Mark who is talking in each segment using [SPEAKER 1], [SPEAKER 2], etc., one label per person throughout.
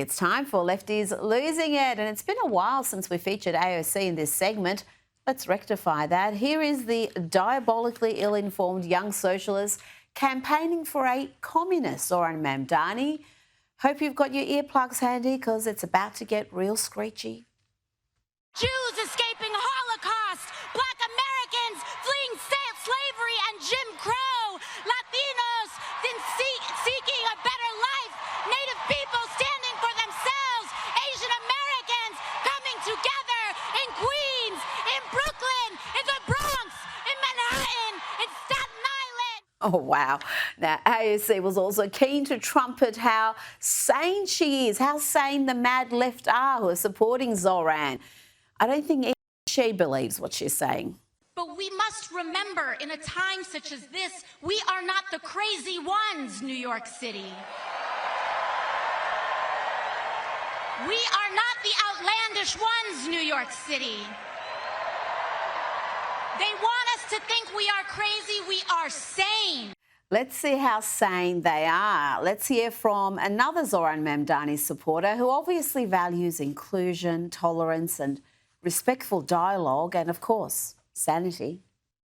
[SPEAKER 1] It's time for Lefties Losing It, and it's been a while since we featured AOC in this segment. Let's rectify that. Here is the diabolically ill-informed young socialist campaigning for a communist, Zoran Mamdani. Hope you've got your earplugs handy because it's about to get real screechy.
[SPEAKER 2] Jews escaping Holocaust, Black Americans fleeing slavery and Jim Crow, Latinos seeking a better life, Native people standing for themselves, Asian Americans coming together in Queens, in Brooklyn, in the Bronx, in Manhattan, in Staten Island.
[SPEAKER 1] Oh, wow. Now, AOC was also keen to trumpet how sane she is, how sane the mad left are who are supporting Zoran. I don't think even she believes what she's saying.
[SPEAKER 2] But we must remember, in a time such as this, we are not the crazy ones, New York City. We are not the outlandish ones, New York City. They want us to think we are crazy. We are sane.
[SPEAKER 1] Let's see how sane they are. Let's hear from another Zoran Mamdani supporter who obviously values inclusion, tolerance and respectful dialogue and, of course, sanity.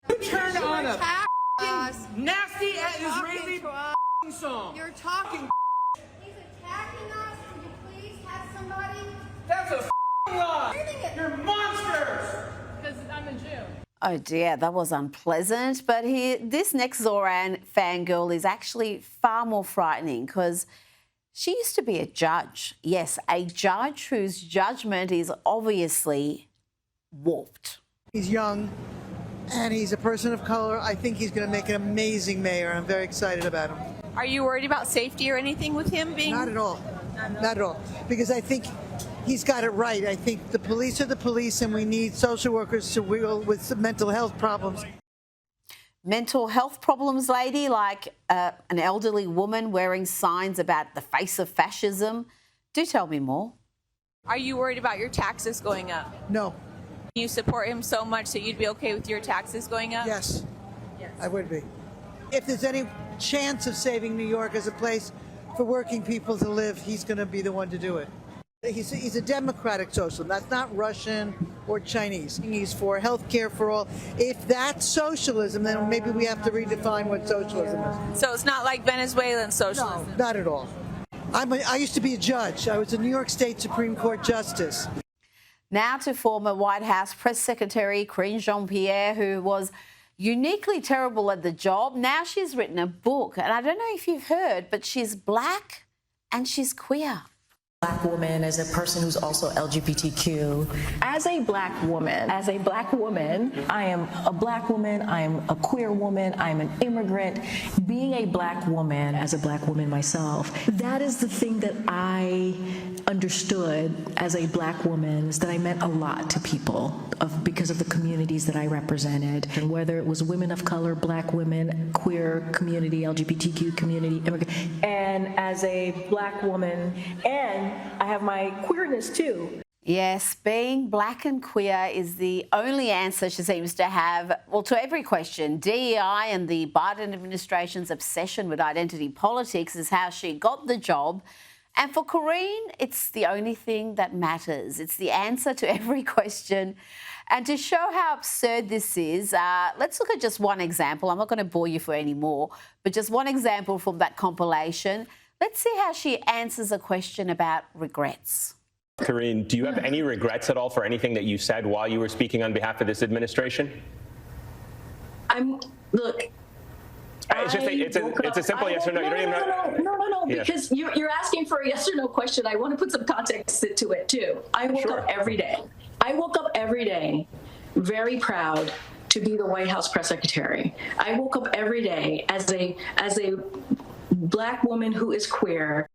[SPEAKER 3] You turned on a nasty Israeli song.
[SPEAKER 4] You're talking. He's attacking us. Could you please have somebody?
[SPEAKER 3] That's a lie. You're monsters.
[SPEAKER 4] Because I'm a Jew.
[SPEAKER 1] Oh dear, that was unpleasant. But this next Zoran fangirl is actually far more frightening because she used to be a judge. Yes, a judge whose judgment is obviously warped.
[SPEAKER 5] He's young and he's a person of color. I think he's going to make an amazing mayor. I'm very excited about him.
[SPEAKER 6] Are you worried about safety or anything with him being?
[SPEAKER 5] Not at all. Not at all. Because I think he's got it right. I think the police are the police and we need social workers to deal with some mental health problems.
[SPEAKER 1] Mental health problems, lady, like an elderly woman wearing signs about the face of fascism. Do tell me more.
[SPEAKER 6] Are you worried about your taxes going up?
[SPEAKER 5] No.
[SPEAKER 6] You support him so much that you'd be okay with your taxes going up?
[SPEAKER 5] Yes. I would be. If there's any chance of saving New York as a place for working people to live, he's going to be the one to do it. He's a democratic socialist. That's not Russian or Chinese. He's for health care for all. If that's socialism, then maybe we have to redefine what socialism is.
[SPEAKER 6] So it's not like Venezuelan socialism?
[SPEAKER 5] No, not at all. I used to be a judge. I was a New York State Supreme Court justice.
[SPEAKER 1] Now to former White House Press Secretary Karine Jean-Pierre, who was uniquely terrible at the job. Now she's written a book, and I don't know if you've heard, but she's black and she's queer.
[SPEAKER 7] Black woman, as a person who's also LGBTQ.
[SPEAKER 8] As a black woman, I am a black woman, I am a queer woman, I am an immigrant. Being a black woman,
[SPEAKER 7] As a black woman myself, that is the thing that I understood as a black woman, is that I meant a lot to people because of the communities that I represented. And whether it was women of color, black women, queer community, LGBTQ community, immigrant.
[SPEAKER 8] and as a black woman, and I have my queerness too.
[SPEAKER 1] Yes, being black and queer is the only answer she seems to have, well, to every question. DEI and the Biden administration's obsession with identity politics is how she got the job. And for Karine, it's the only thing that matters. It's the answer to every question. And to show how absurd this is, let's look at just one example. I'm not going to bore you for any more, but just one example from that compilation. Let's see how she answers a question about regrets.
[SPEAKER 9] Karine, do you have any regrets at all for anything that you said while you were speaking on behalf of this administration?
[SPEAKER 7] Look.
[SPEAKER 9] It's a simple yes or no. You don't even know.
[SPEAKER 7] Because you're asking for a yes or no question. I want to put some context to it too. I woke up every day. I woke up every day very proud to be the White House press secretary. I woke up every day as a black woman who is queer.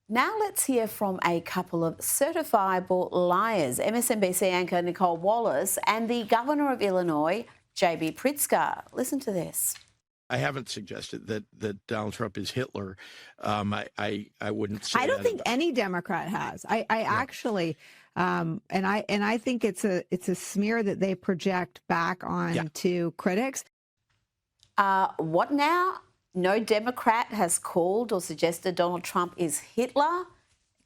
[SPEAKER 1] Now let's hear from a couple of certifiable liars, MSNBC anchor Nicole Wallace and the governor of Illinois, J.B. Pritzker. Listen to this.
[SPEAKER 10] I haven't suggested that Donald Trump is Hitler. I wouldn't say
[SPEAKER 11] I don't
[SPEAKER 10] that
[SPEAKER 11] think any Democrat has. I actually, and I think it's a smear that they project back on to critics.
[SPEAKER 1] What now? No Democrat has called or suggested Donald Trump is Hitler.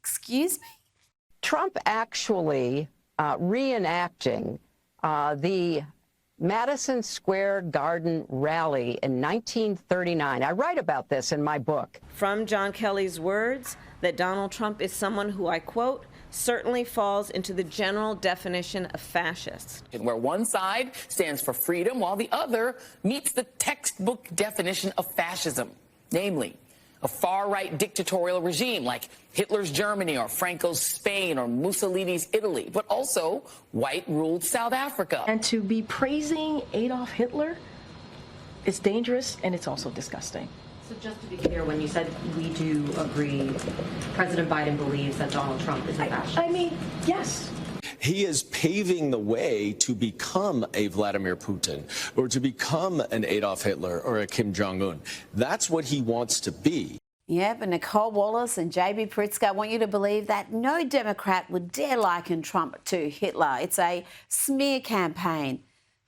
[SPEAKER 1] Excuse me?
[SPEAKER 12] Trump actually reenacting the Madison Square Garden rally in 1939. I write about this in my book.
[SPEAKER 13] From John Kelly's words that Donald Trump is someone who, I quote, certainly falls into the general definition of fascist.
[SPEAKER 14] Where one side stands for freedom while the other meets the textbook definition of fascism, namely a far-right dictatorial regime like Hitler's Germany or Franco's Spain or Mussolini's Italy, but also white-ruled South Africa.
[SPEAKER 8] And to be praising Adolf Hitler is dangerous and it's also disgusting.
[SPEAKER 15] So just to be clear, when you said we do agree, President Biden believes that Donald Trump is a fascist.
[SPEAKER 8] I mean, yes.
[SPEAKER 16] He is paving the way to become a Vladimir Putin or to become an Adolf Hitler or a Kim Jong-un. That's what he wants to be.
[SPEAKER 1] Yeah, but Nicole Wallace and JB Pritzker want you to believe that no Democrat would dare liken Trump to Hitler. It's a smear campaign.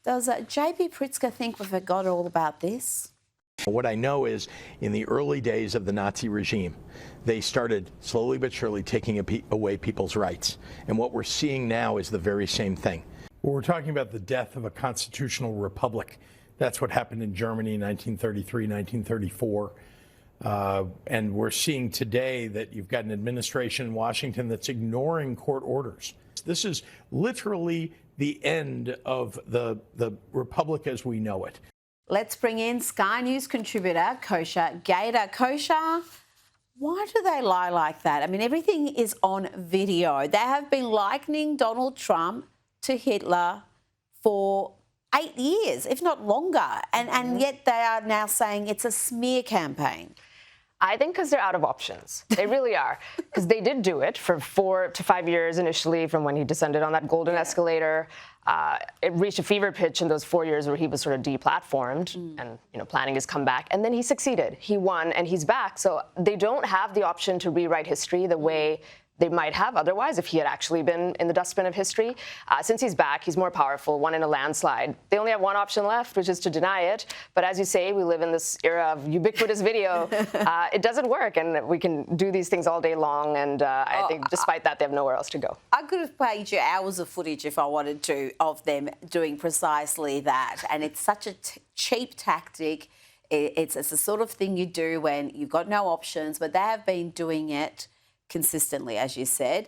[SPEAKER 1] Does JB Pritzker think we forgot all about this?
[SPEAKER 10] What I know is in the early days of the Nazi regime, they started slowly but surely taking away people's rights. And what we're seeing now is the very same thing.
[SPEAKER 17] Well, we're talking about the death of a constitutional republic. That's what happened in Germany in 1933, 1934. And we're seeing today that you've got an administration in Washington that's ignoring court orders. This is literally the end of the republic as we know it.
[SPEAKER 1] Let's bring in Sky News contributor Kosha Gator. Kosha, why do they lie like that? I mean, everything is on video. They have been likening Donald Trump to Hitler for 8 years, if not longer, and yet they are now saying it's a smear campaign.
[SPEAKER 18] I think because they're out of options. They really are. Because they did do it for 4 to 5 years initially from when he descended on that golden escalator. It reached a fever pitch in those 4 years where he was sort of deplatformed and planning his comeback. And then he succeeded. He won and he's back. So they don't have the option to rewrite history the way they might have otherwise if he had actually been in the dustbin of history. Since he's back, he's more powerful, won in a landslide. They only have one option left, which is to deny it. But as you say, we live in this era of ubiquitous video. It doesn't work, and we can do these things all day long. And I think despite that, they have nowhere else to go.
[SPEAKER 1] I could have played you hours of footage if I wanted to of them doing precisely that. And it's such a cheap tactic. It's the sort of thing you do when you've got no options, but they have been doing it consistently, as you said.